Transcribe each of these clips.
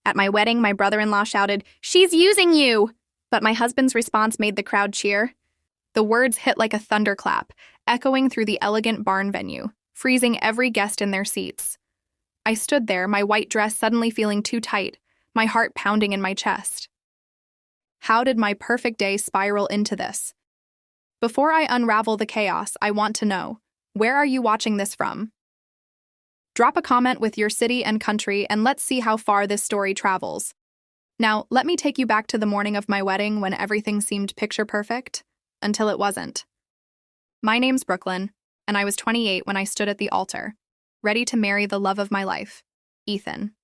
At my wedding, my brother-in-law shouted, "She's using you!" But my husband's response made the crowd cheer. The words hit like a thunderclap, echoing through the elegant barn venue, freezing every guest in their seats. I stood there, my white dress suddenly feeling too tight, my heart pounding in my chest. How did my perfect day spiral into this? Before I unravel the chaos, I want to know, where are you watching this from? Drop a comment with your city and country, and let's see how far this story travels. Now, let me take you back to the morning of my wedding when everything seemed picture perfect, until it wasn't. My name's Brooklyn, and I was 28 when I stood at the altar, ready to marry the love of my life, Ethan.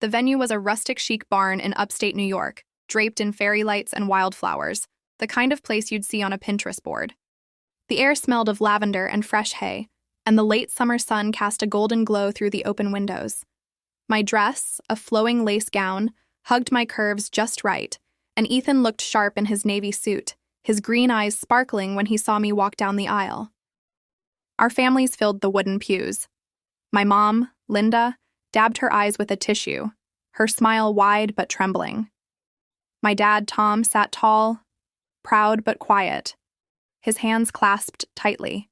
The venue was a rustic chic barn in upstate New York, draped in fairy lights and wildflowers, the kind of place you'd see on a Pinterest board. The air smelled of lavender and fresh hay, and the late summer sun cast a golden glow through the open windows. My dress, a flowing lace gown, hugged my curves just right, and Ethan looked sharp in his navy suit, his green eyes sparkling when he saw me walk down the aisle. Our families filled the wooden pews. My mom, Linda, dabbed her eyes with a tissue, her smile wide but trembling. My dad, Tom, sat tall, proud but quiet, his hands clasped tightly.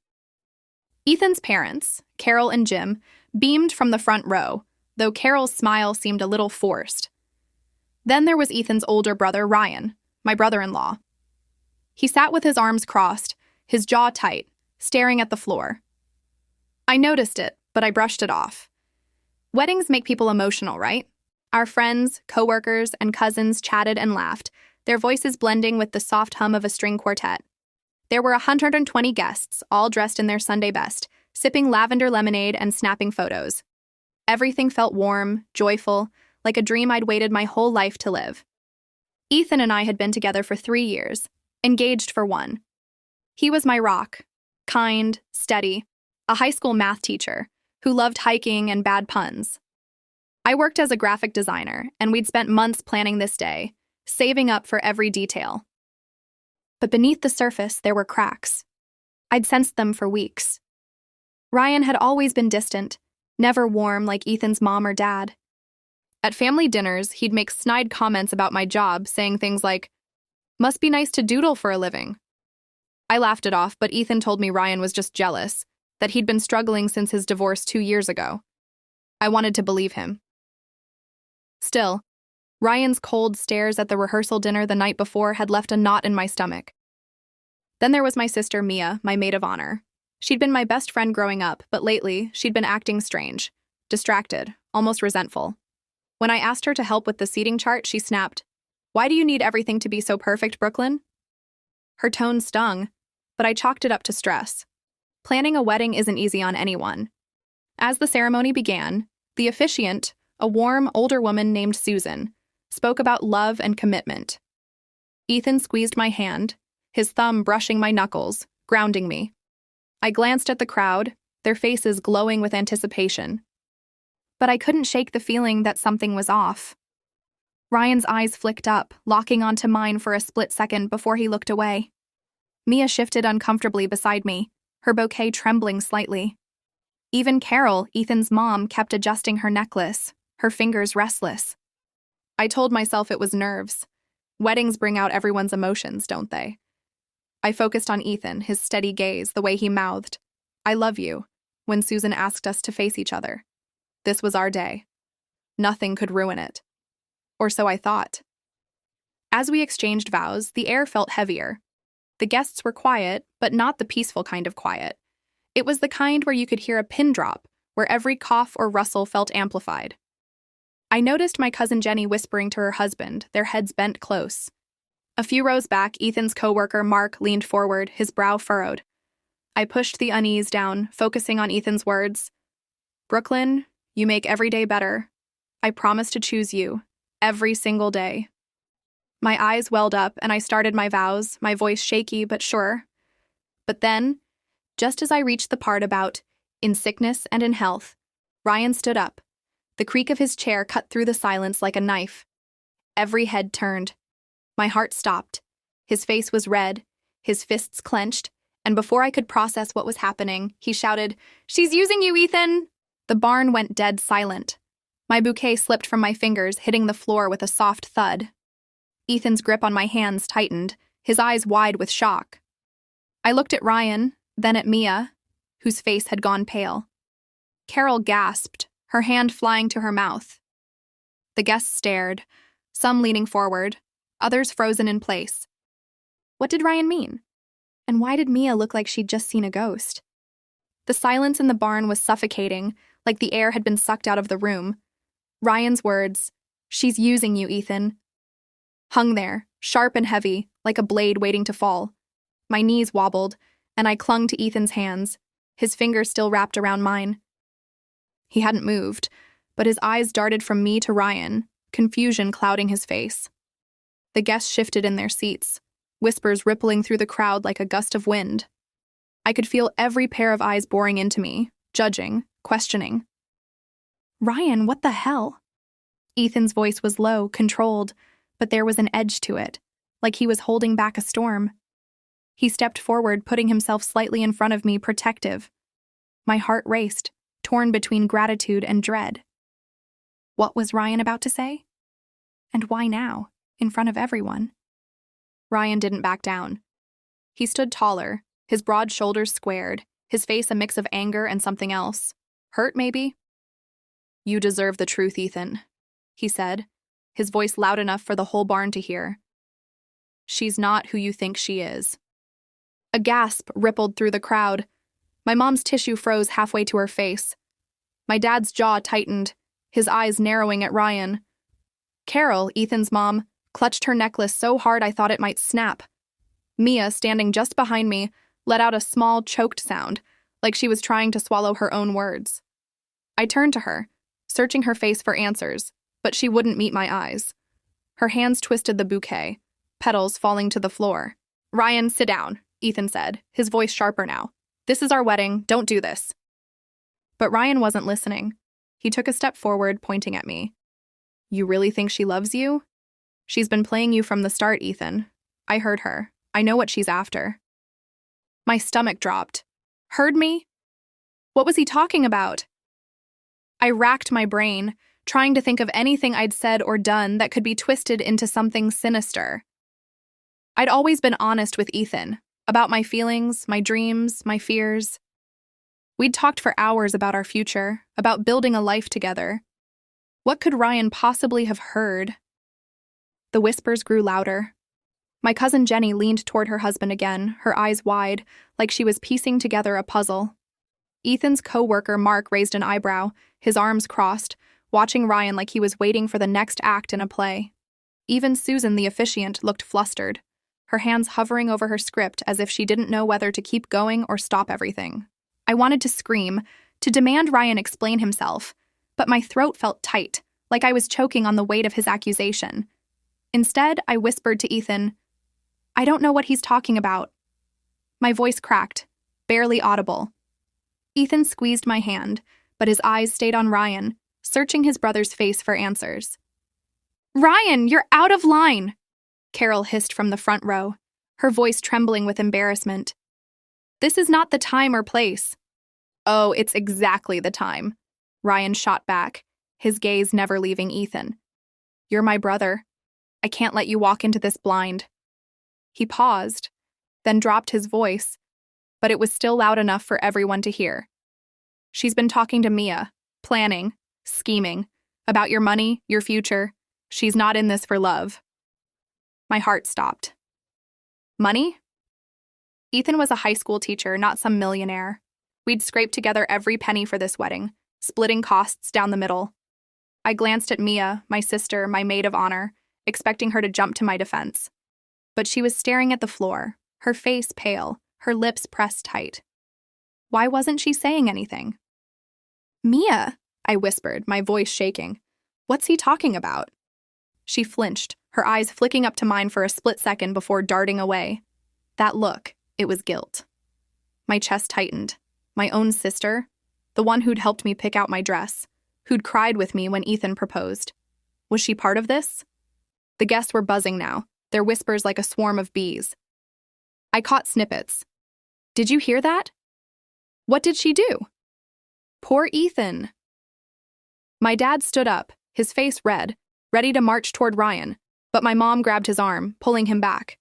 Ethan's parents, Carol and Jim, beamed from the front row, though Carol's smile seemed a little forced. Then there was Ethan's older brother, Ryan, my brother-in-law. He sat with his arms crossed, his jaw tight, staring at the floor. I noticed it, but I brushed it off. Weddings make people emotional, right? Our friends, coworkers, and cousins chatted and laughed, their voices blending with the soft hum of a string quartet. There were 120 guests, all dressed in their Sunday best, sipping lavender lemonade and snapping photos. Everything felt warm, joyful, like a dream I'd waited my whole life to live. Ethan and I had been together for 3 years, engaged for 1. He was my rock, kind, steady, a high school math teacher who loved hiking and bad puns. I worked as a graphic designer, and we'd spent months planning this day, saving up for every detail. But beneath the surface, there were cracks. I'd sensed them for weeks. Ryan had always been distant, never warm like Ethan's mom or dad. At family dinners, he'd make snide comments about my job, saying things like, "Must be nice to doodle for a living." I laughed it off, but Ethan told me Ryan was just jealous, that he'd been struggling since his divorce 2 years ago. I wanted to believe him. Still, Ryan's cold stares at the rehearsal dinner the night before had left a knot in my stomach. Then there was my sister, Mia, my maid of honor. She'd been my best friend growing up, but lately, she'd been acting strange, distracted, almost resentful. When I asked her to help with the seating chart, she snapped, "Why do you need everything to be so perfect, Brooklyn?" Her tone stung, but I chalked it up to stress. Planning a wedding isn't easy on anyone. As the ceremony began, the officiant, a warm, older woman named Susan, spoke about love and commitment. Ethan squeezed my hand, his thumb brushing my knuckles, grounding me. I glanced at the crowd, their faces glowing with anticipation. But I couldn't shake the feeling that something was off. Ryan's eyes flicked up, locking onto mine for a split second before he looked away. Mia shifted uncomfortably beside me, her bouquet trembling slightly. Even Carol, Ethan's mom, kept adjusting her necklace, her fingers restless. I told myself it was nerves. Weddings bring out everyone's emotions, don't they? I focused on Ethan, his steady gaze, the way he mouthed, "I love you," when Susan asked us to face each other. This was our day. Nothing could ruin it. Or so I thought. As we exchanged vows, the air felt heavier. The guests were quiet, but not the peaceful kind of quiet. It was the kind where you could hear a pin drop, where every cough or rustle felt amplified. I noticed my cousin Jenny whispering to her husband, their heads bent close. A few rows back, Ethan's coworker Mark leaned forward, his brow furrowed. I pushed the unease down, focusing on Ethan's words. "Brooklyn, you make every day better. I promise to choose you, every single day." My eyes welled up and I started my vows, my voice shaky but sure. But then, just as I reached the part about in sickness and in health, Ryan stood up. The creak of his chair cut through the silence like a knife. Every head turned. My heart stopped. His face was red, his fists clenched, and before I could process what was happening, he shouted, "She's using you, Ethan!" The barn went dead silent. My bouquet slipped from my fingers, hitting the floor with a soft thud. Ethan's grip on my hands tightened, his eyes wide with shock. I looked at Ryan, then at Mia, whose face had gone pale. Carol gasped, her hand flying to her mouth. The guests stared, some leaning forward, others frozen in place. What did Ryan mean? And why did Mia look like she'd just seen a ghost? The silence in the barn was suffocating, like the air had been sucked out of the room. Ryan's words, "She's using you, Ethan," hung there, sharp and heavy, like a blade waiting to fall. My knees wobbled, and I clung to Ethan's hands, his fingers still wrapped around mine. He hadn't moved, but his eyes darted from me to Ryan, confusion clouding his face. The guests shifted in their seats, whispers rippling through the crowd like a gust of wind. I could feel every pair of eyes boring into me, judging, questioning. "Ryan, what the hell?" Ethan's voice was low, controlled, but there was an edge to it, like he was holding back a storm. He stepped forward, putting himself slightly in front of me, protective. My heart raced, torn between gratitude and dread. What was Ryan about to say? And why now, in front of everyone? Ryan didn't back down. He stood taller, his broad shoulders squared, his face a mix of anger and something else. Hurt, maybe? "You deserve the truth, Ethan," he said, his voice loud enough for the whole barn to hear. "She's not who you think she is." A gasp rippled through the crowd. My mom's tissue froze halfway to her face. My dad's jaw tightened, his eyes narrowing at Ryan. Carol, Ethan's mom, clutched her necklace so hard I thought it might snap. Mia, standing just behind me, let out a small, choked sound, like she was trying to swallow her own words. I turned to her, searching her face for answers, but she wouldn't meet my eyes. Her hands twisted the bouquet, petals falling to the floor. "Ryan, sit down," Ethan said, his voice sharper now. "This is our wedding, don't do this." But Ryan wasn't listening. He took a step forward, pointing at me. "You really think she loves you? She's been playing you from the start, Ethan. I heard her. I know what she's after." My stomach dropped. Heard me? What was he talking about? I racked my brain, trying to think of anything I'd said or done that could be twisted into something sinister. I'd always been honest with Ethan, about my feelings, my dreams, my fears. We'd talked for hours about our future, about building a life together. What could Ryan possibly have heard? The whispers grew louder. My cousin Jenny leaned toward her husband again, her eyes wide, like she was piecing together a puzzle. Ethan's co-worker Mark raised an eyebrow, his arms crossed, watching Ryan like he was waiting for the next act in a play. Even Susan, the officiant, looked flustered, her hands hovering over her script as if she didn't know whether to keep going or stop everything. I wanted to scream, to demand Ryan explain himself, but my throat felt tight, like I was choking on the weight of his accusation. Instead, I whispered to Ethan, "I don't know what he's talking about." My voice cracked, barely audible. Ethan squeezed my hand, but his eyes stayed on Ryan, searching his brother's face for answers. "Ryan, you're out of line!" Carol hissed from the front row, her voice trembling with embarrassment. "This is not the time or place." "Oh, it's exactly the time," Ryan shot back, his gaze never leaving Ethan. "You're my brother. I can't let you walk into this blind." He paused, then dropped his voice, but it was still loud enough for everyone to hear. "She's been talking to Mia, planning, scheming, about your money, your future. She's not in this for love." My heart stopped. Money? Ethan was a high school teacher, not some millionaire. We'd scraped together every penny for this wedding, splitting costs down the middle. I glanced at Mia, my sister, my maid of honor, expecting her to jump to my defense. But she was staring at the floor, her face pale, her lips pressed tight. Why wasn't she saying anything? "Mia," I whispered, my voice shaking. "What's he talking about?" She flinched, her eyes flicking up to mine for a split second before darting away. That look, it was guilt. My chest tightened. My own sister, the one who'd helped me pick out my dress, who'd cried with me when Ethan proposed. Was she part of this? The guests were buzzing now, their whispers like a swarm of bees. I caught snippets. "Did you hear that? What did she do? Poor Ethan." My dad stood up, his face red, ready to march toward Ryan, but my mom grabbed his arm, pulling him back.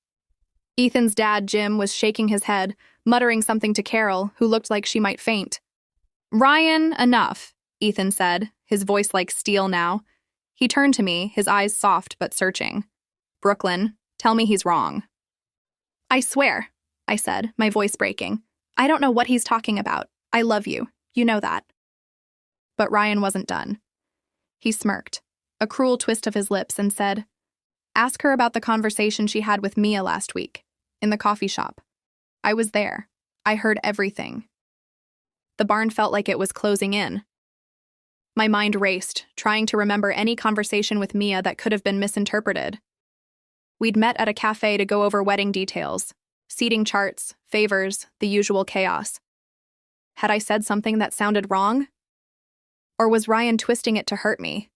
Ethan's dad, Jim, was shaking his head, muttering something to Carol, who looked like she might faint. "Ryan, enough," Ethan said, his voice like steel now. He turned to me, his eyes soft but searching. "Brooklyn, tell me he's wrong." "I swear," I said, my voice breaking. "I don't know what he's talking about. I love you. You know that." But Ryan wasn't done. He smirked, a cruel twist of his lips, and said, "Ask her about the conversation she had with Mia last week, in the coffee shop. I was there. I heard everything." The barn felt like it was closing in. My mind raced, trying to remember any conversation with Mia that could have been misinterpreted. We'd met at a cafe to go over wedding details, seating charts, favors, the usual chaos. Had I said something that sounded wrong? Or was Ryan twisting it to hurt me?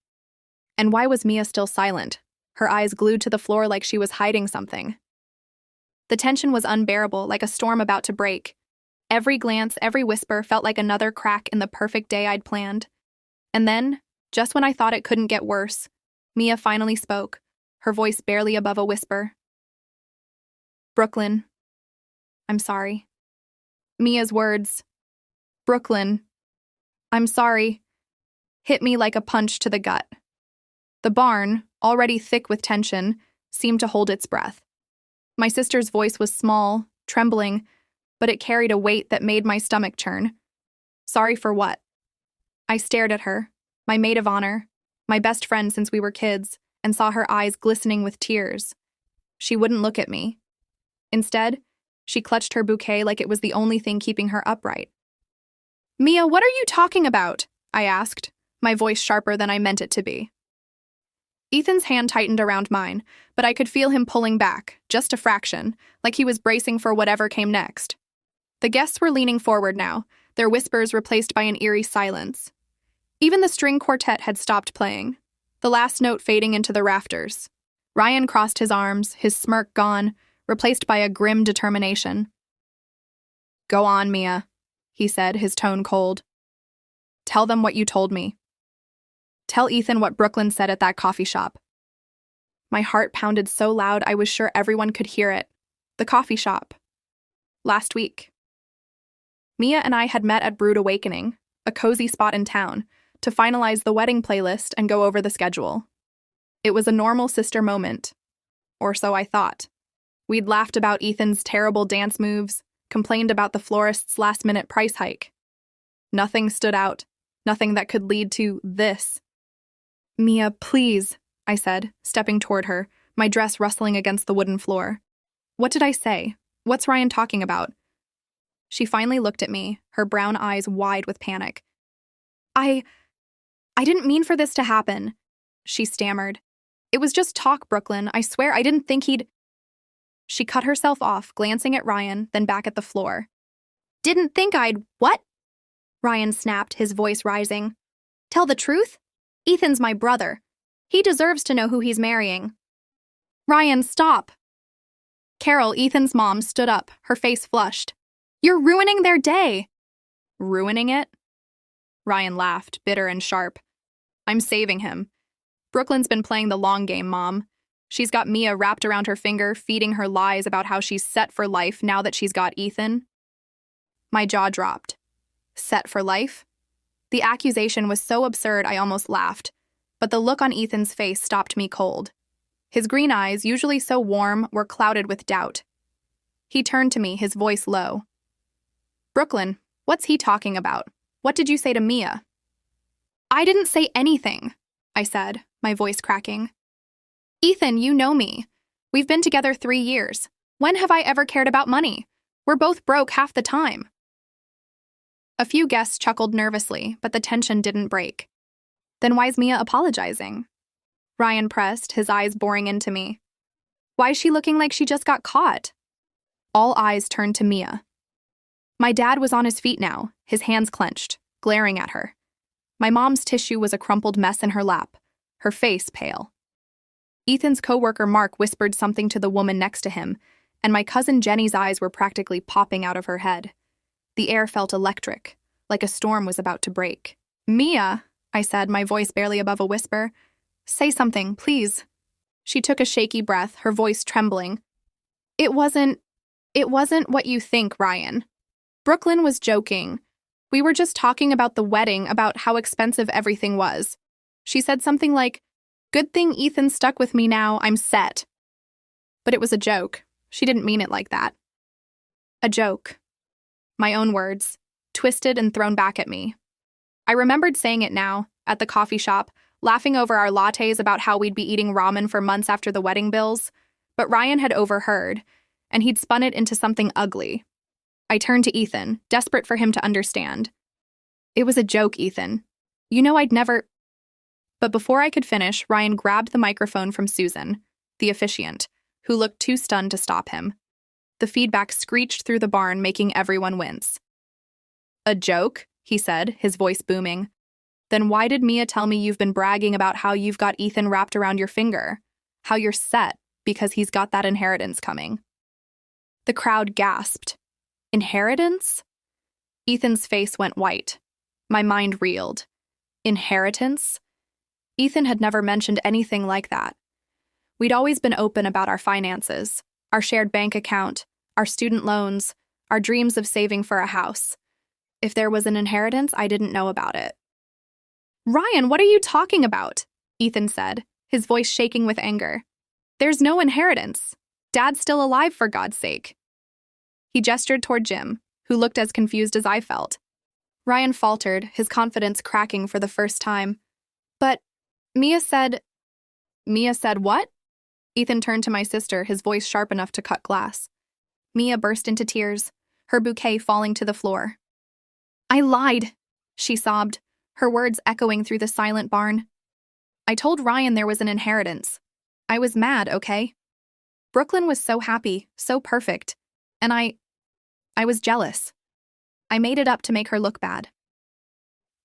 And why was Mia still silent, her eyes glued to the floor like she was hiding something? The tension was unbearable, like a storm about to break. Every glance, every whisper felt like another crack in the perfect day I'd planned. And then, just when I thought it couldn't get worse, Mia finally spoke, her voice barely above a whisper. "Brooklyn, I'm sorry." Mia's words, "Brooklyn, I'm sorry," hit me like a punch to the gut. The barn, already thick with tension, seemed to hold its breath. My sister's voice was small, trembling, but it carried a weight that made my stomach churn. Sorry for what? I stared at her, my maid of honor, my best friend since we were kids, and saw her eyes glistening with tears. She wouldn't look at me. Instead, she clutched her bouquet like it was the only thing keeping her upright. "Mia, what are you talking about?" I asked, my voice sharper than I meant it to be. Ethan's hand tightened around mine, but I could feel him pulling back, just a fraction, like he was bracing for whatever came next. The guests were leaning forward now, their whispers replaced by an eerie silence. Even the string quartet had stopped playing, the last note fading into the rafters. Ryan crossed his arms, his smirk gone, replaced by a grim determination. "Go on, Mia," he said, his tone cold. "Tell them what you told me. Tell Ethan what Brooklyn said at that coffee shop." My heart pounded so loud I was sure everyone could hear it. The coffee shop. Last week. Mia and I had met at Brood Awakening, a cozy spot in town, to finalize the wedding playlist and go over the schedule. It was a normal sister moment. Or so I thought. We'd laughed about Ethan's terrible dance moves, complained about the florist's last-minute price hike. Nothing stood out, nothing that could lead to this. "Mia, please," I said, stepping toward her, my dress rustling against the wooden floor. "What did I say? What's Ryan talking about?" She finally looked at me, her brown eyes wide with panic. I didn't mean for this to happen," she stammered. "It was just talk, Brooklyn. I swear I didn't think he'd—" She cut herself off, glancing at Ryan, then back at the floor. "Didn't think I'd what?" Ryan snapped, his voice rising. "Tell the truth? Ethan's my brother. He deserves to know who he's marrying." "Ryan, stop." Carol, Ethan's mom, stood up, her face flushed. "You're ruining their day." "Ruining it?" Ryan laughed, bitter and sharp. "I'm saving him. Brooklyn's been playing the long game, Mom. She's got Mia wrapped around her finger, feeding her lies about how she's set for life now that she's got Ethan." My jaw dropped. Set for life? The accusation was so absurd I almost laughed, but the look on Ethan's face stopped me cold. His green eyes, usually so warm, were clouded with doubt. He turned to me, his voice low. "Brooklyn, what's he talking about? What did you say to Mia?" "I didn't say anything," I said, my voice cracking. "Ethan, you know me. We've been together 3 years. When have I ever cared about money? We're both broke half the time." A few guests chuckled nervously, but the tension didn't break. "Then why's Mia apologizing?" Ryan pressed, his eyes boring into me. "Why's she looking like she just got caught?" All eyes turned to Mia. My dad was on his feet now, his hands clenched, glaring at her. My mom's tissue was a crumpled mess in her lap, her face pale. Ethan's coworker Mark whispered something to the woman next to him, and my cousin Jenny's eyes were practically popping out of her head. The air felt electric, like a storm was about to break. "Mia," I said, my voice barely above a whisper. Say something, please. She took a shaky breath, her voice trembling. It wasn't what you think, Ryan. Brooklyn was joking. We were just talking about the wedding, about how expensive everything was. She said something like, "Good thing Ethan stuck with me now, I'm set." But it was a joke. She didn't mean it like that. A joke. My own words, twisted and thrown back at me. I remembered saying it now, at the coffee shop, laughing over our lattes about how we'd be eating ramen for months after the wedding bills. But Ryan had overheard, and he'd spun it into something ugly. I turned to Ethan, desperate for him to understand. It was a joke, Ethan. You know I'd never... But before I could finish, Ryan grabbed the microphone from Susan, the officiant, who looked too stunned to stop him. The feedback screeched through the barn, making everyone wince. A joke? He said, his voice booming. Then why did Mia tell me you've been bragging about how you've got Ethan wrapped around your finger? How you're set because he's got that inheritance coming? The crowd gasped. Inheritance? Ethan's face went white. My mind reeled. Inheritance? Ethan had never mentioned anything like that. We'd always been open about our finances, our shared bank account, our student loans, our dreams of saving for a house. If there was an inheritance, I didn't know about it. Ryan, what are you talking about? Ethan said, his voice shaking with anger. There's no inheritance. Dad's still alive, for God's sake. He gestured toward Jim, who looked as confused as I felt. Ryan faltered, his confidence cracking for the first time. But Mia said what? Ethan turned to my sister, his voice sharp enough to cut glass. Mia burst into tears, her bouquet falling to the floor. I lied, she sobbed, her words echoing through the silent barn. I told Ryan there was an inheritance. I was mad, okay? Brooklyn was so happy, so perfect, and I was jealous. I made it up to make her look bad.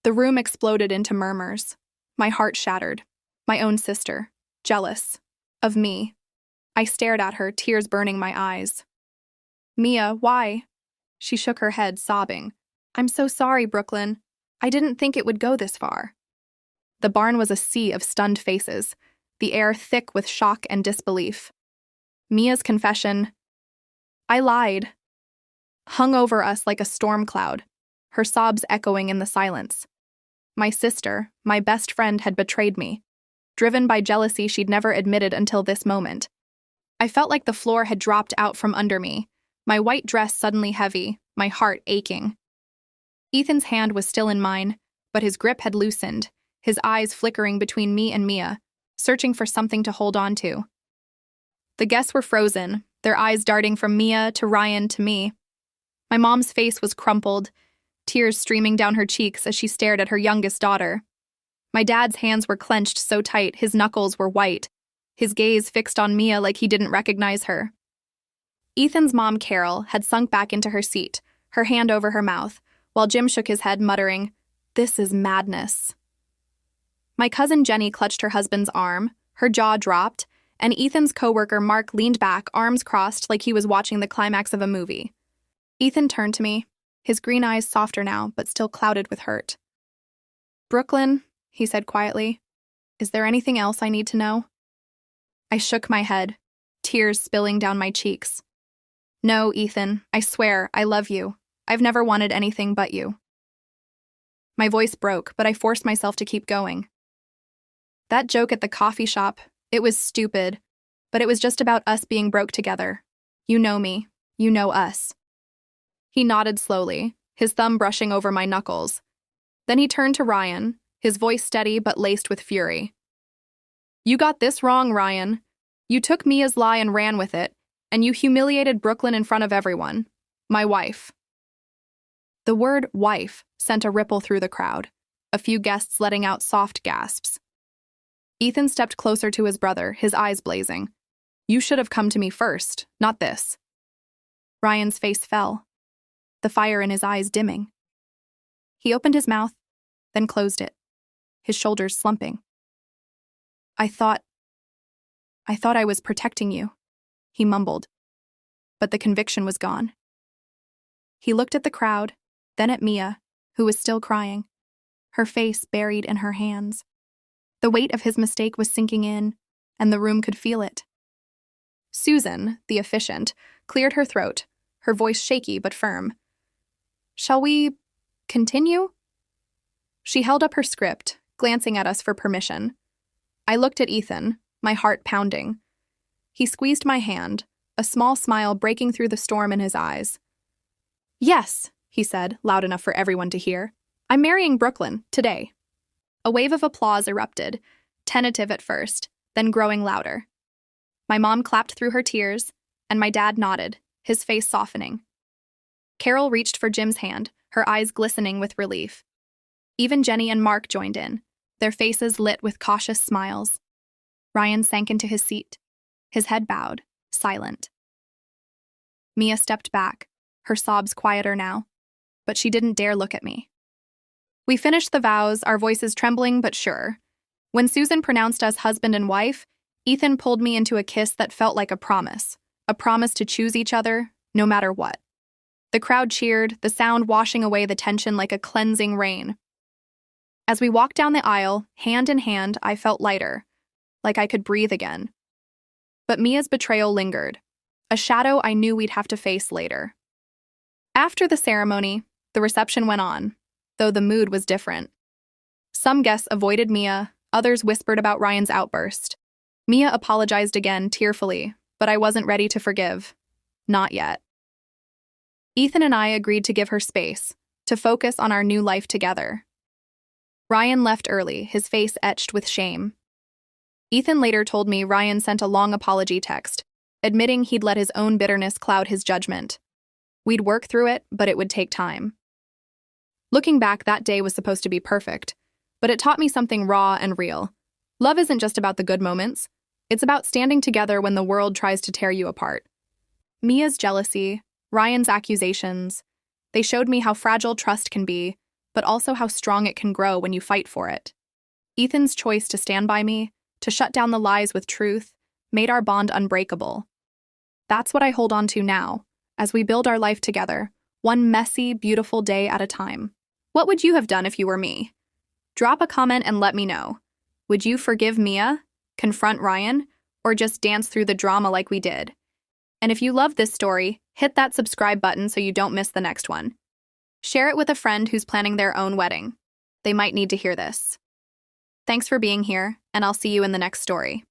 The room exploded into murmurs. My heart shattered. My own sister, jealous. Of me. I stared at her, tears burning my eyes. Mia, why? She shook her head, sobbing. I'm so sorry, Brooklyn. I didn't think it would go this far. The barn was a sea of stunned faces, the air thick with shock and disbelief. Mia's confession, I lied, hung over us like a storm cloud, her sobs echoing in the silence. My sister, my best friend, had betrayed me, driven by jealousy she'd never admitted until this moment. I felt like the floor had dropped out from under me, my white dress suddenly heavy, my heart aching. Ethan's hand was still in mine, but his grip had loosened, his eyes flickering between me and Mia, searching for something to hold on to. The guests were frozen, their eyes darting from Mia to Ryan to me. My mom's face was crumpled, tears streaming down her cheeks as she stared at her youngest daughter. My dad's hands were clenched so tight his knuckles were white, his gaze fixed on Mia like he didn't recognize her. Ethan's mom, Carol, had sunk back into her seat, her hand over her mouth, while Jim shook his head, muttering, "This is madness." My cousin Jenny clutched her husband's arm, her jaw dropped, and Ethan's coworker Mark leaned back, arms crossed like he was watching the climax of a movie. Ethan turned to me, his green eyes softer now, but still clouded with hurt. "Brooklyn," he said quietly, "is there anything else I need to know?" I shook my head, tears spilling down my cheeks. "No, Ethan, I swear, I love you. I've never wanted anything but you." My voice broke, but I forced myself to keep going. That joke at the coffee shop, it was stupid, but it was just about us being broke together. You know me. You know us. He nodded slowly, his thumb brushing over my knuckles. Then he turned to Ryan, his voice steady but laced with fury. "You got this wrong, Ryan. You took Mia's lie and ran with it, and you humiliated Brooklyn in front of everyone. My wife." The word wife sent a ripple through the crowd, a few guests letting out soft gasps. Ethan stepped closer to his brother, his eyes blazing. "You should have come to me first, not this." Ryan's face fell, the fire in his eyes dimming. He opened his mouth, then closed it, his shoulders slumping. I thought I was protecting you," he mumbled, but the conviction was gone. He looked at the crowd, then at Mia, who was still crying. her face buried in her hands. The weight of his mistake was sinking in, and the room could feel it. Susan, the efficient, cleared her throat, her voice shaky but firm. "Shall we continue?" She held up her script, glancing at us for permission. I looked at Ethan, my heart pounding. He squeezed my hand, a small smile breaking through the storm in his eyes. "Yes," he said, loud enough for everyone to hear. "I'm marrying Brooklyn, today." A wave of applause erupted, tentative at first, then growing louder. My mom clapped through her tears, and my dad nodded, his face softening. Carol reached for Jim's hand, her eyes glistening with relief. Even Jenny and Mark joined in, their faces lit with cautious smiles. Ryan sank into his seat, his head bowed, silent. Mia stepped back, her sobs quieter now, but she didn't dare look at me. We finished the vows, our voices trembling but sure. When Susan pronounced us husband and wife, Ethan pulled me into a kiss that felt like a promise to choose each other, no matter what. The crowd cheered, the sound washing away the tension like a cleansing rain. As we walked down the aisle, hand in hand, I felt lighter, like I could breathe again. But Mia's betrayal lingered, a shadow I knew we'd have to face later. After the ceremony, the reception went on, though the mood was different. Some guests avoided Mia, others whispered about Ryan's outburst. Mia apologized again, tearfully, but I wasn't ready to forgive. Not yet. Ethan and I agreed to give her space, to focus on our new life together. Ryan left early, his face etched with shame. Ethan later told me Ryan sent a long apology text, admitting he'd let his own bitterness cloud his judgment. We'd work through it, but it would take time. Looking back, that day was supposed to be perfect, but it taught me something raw and real. Love isn't just about the good moments. It's about standing together when the world tries to tear you apart. Mia's jealousy, Ryan's accusations, they showed me how fragile trust can be, but also how strong it can grow when you fight for it. Ethan's choice to stand by me, to shut down the lies with truth, made our bond unbreakable. That's what I hold on to now, as we build our life together, one messy, beautiful day at a time. What would you have done if you were me? Drop a comment and let me know. Would you forgive Mia, confront Ryan, or just dance through the drama like we did? And if you love this story, hit that subscribe button so you don't miss the next one. Share it with a friend who's planning their own wedding. They might need to hear this. Thanks for being here, and I'll see you in the next story.